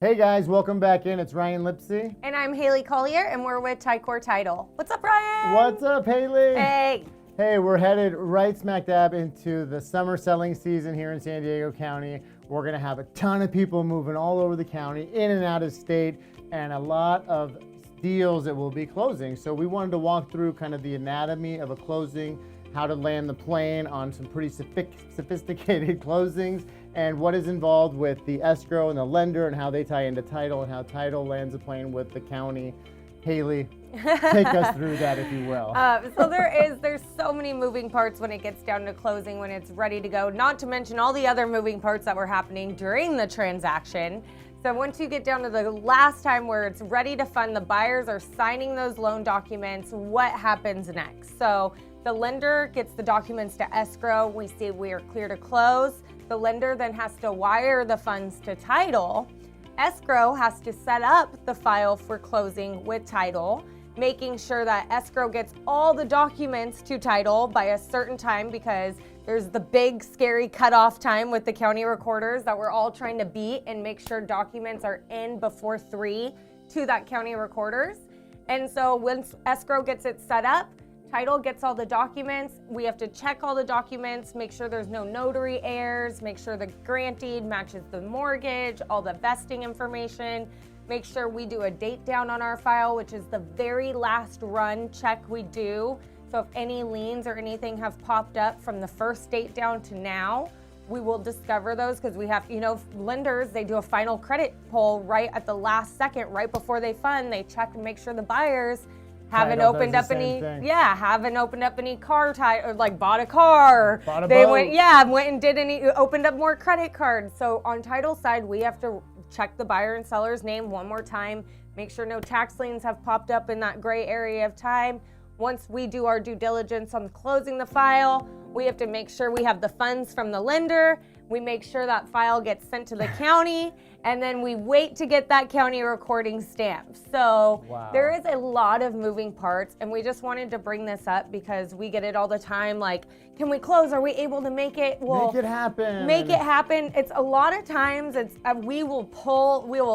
Hey guys, welcome back in. It's Ryan Lipsey. And I'm Haley Collier, and we're with Ticor Title. What's up, Ryan? What's up, Haley? Hey. Hey, we're headed right smack dab into the summer selling season here in San Diego County. We're gonna have a ton of people moving all over the county, in and out of state, and a lot of deals that will be closing. So we wanted to walk through kind of the anatomy of a closing, how to land the plane on some pretty sophisticated closings, and what is involved with the escrow and the lender and how they tie into title and how title lands a plane with the county. Haley, take us through that, if you will. So there's so many moving parts when it gets down to closing, when it's ready to go, not to mention all the other moving parts that were happening during the transaction. So once you get down to the last time where it's ready to fund, the buyers are signing those loan documents, what happens next? So the lender gets the documents to escrow. We say we are clear to close. The lender then has to wire the funds to title. Escrow has to set up the file for closing with title, making sure that escrow gets all the documents to title by a certain time, because there's the big scary cutoff time with the county recorders that we're all trying to beat and make sure documents are in before 3 to that county recorders. And so once escrow gets it set up, title gets all the documents. We have to check all the documents, make sure there's no notary errors, make sure the grantee matches the mortgage, all the vesting information, make sure we do a date down on our file, which is the very last run check we do. So if any liens or anything have popped up from the first date down to now, we will discover those, because we have, lenders, they do a final credit pull right at the last second, right before they fund. They check and make sure the buyers haven't opened up any car title, or like bought a car. Went and did opened up more credit cards. So on title side, we have to check the buyer and seller's name one more time, make sure no tax liens have popped up in that gray area of time. Once we do our due diligence on closing the file, we have to make sure we have the funds from the lender. We make sure that file gets sent to the county, and then we wait to get that county recording stamp. So There is a lot of moving parts, and we just wanted to bring this up because we get it all the time. Like, can we close? Are we able to make it? Make it happen. Make it happen. It's a lot of times we will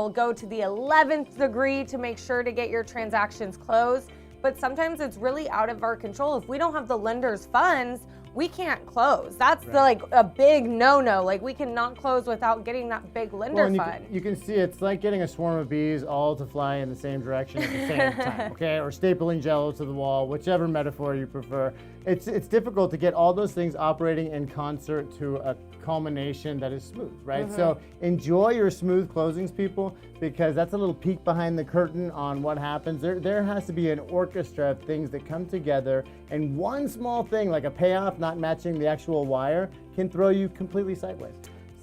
go to the 11th degree to make sure to get your transactions closed. But sometimes it's really out of our control. If we don't have the lender's funds, we can't close. That's a big no-no. Like, we cannot close without getting that big lender fund. You can see it's like getting a swarm of bees all to fly in the same direction at the same time, okay? Or stapling Jell-O to the wall, whichever metaphor you prefer. It's difficult to get all those things operating in concert to a culmination that is smooth, right? Mm-hmm. So enjoy your smooth closings, people, because that's a little peek behind the curtain on what happens. There has to be an orchestra of things that come together, and one small thing like a payoff not matching the actual wire can throw you completely sideways.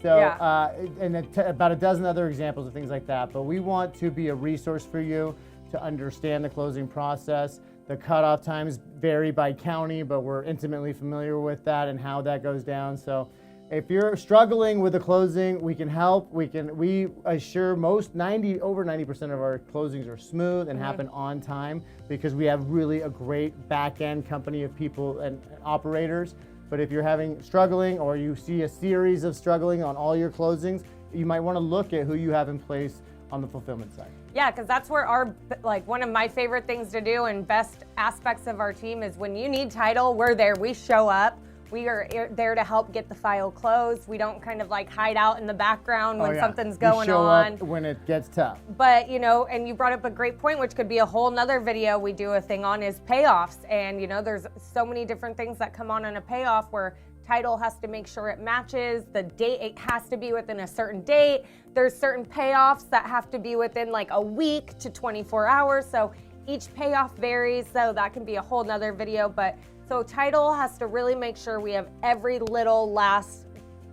So, and about a dozen other examples of things like that. But we want to be a resource for you to understand the closing process. The cutoff times vary by county, but we're intimately familiar with that and how that goes down. So if you're struggling with the closing, we can help. We assure over 90% of our closings are smooth and happen on time, because we have really a great back-end company of people and operators. But if you're struggling, or you see a series of struggling on all your closings, you might want to look at who you have in place on the fulfillment side. Yeah, because that's where one of my favorite things to do and best aspects of our team is when you need title, we're there, we show up. We are there to help get the file closed. We don't kind of hide out in the background when something's going on. We show up when it gets tough. But, and you brought up a great point, which could be a whole nother video we do a thing on, is payoffs. And, there's so many different things that come on in a payoff where title has to make sure it matches the date. It has to be within a certain date. There's certain payoffs that have to be within a week to 24 hours. So each payoff varies. So that can be a whole nother video. So title has to really make sure we have every little last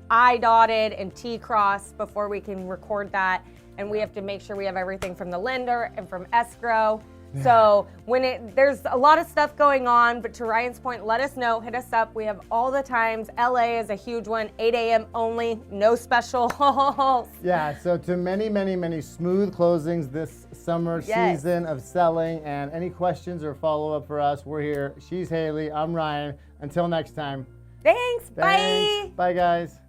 I dotted and T crossed before we can record that. And we have to make sure we have everything from the lender and from escrow. So there's a lot of stuff going on, but to Ryan's point, let us know, hit us up. We have all the times. LA is a huge one, 8 a.m. only, no specials. Yeah, so to many, many, many smooth closings this summer season of selling. And any questions or follow-up for us, we're here. She's Haley, I'm Ryan. Until next time. Thanks. Bye. Bye, guys.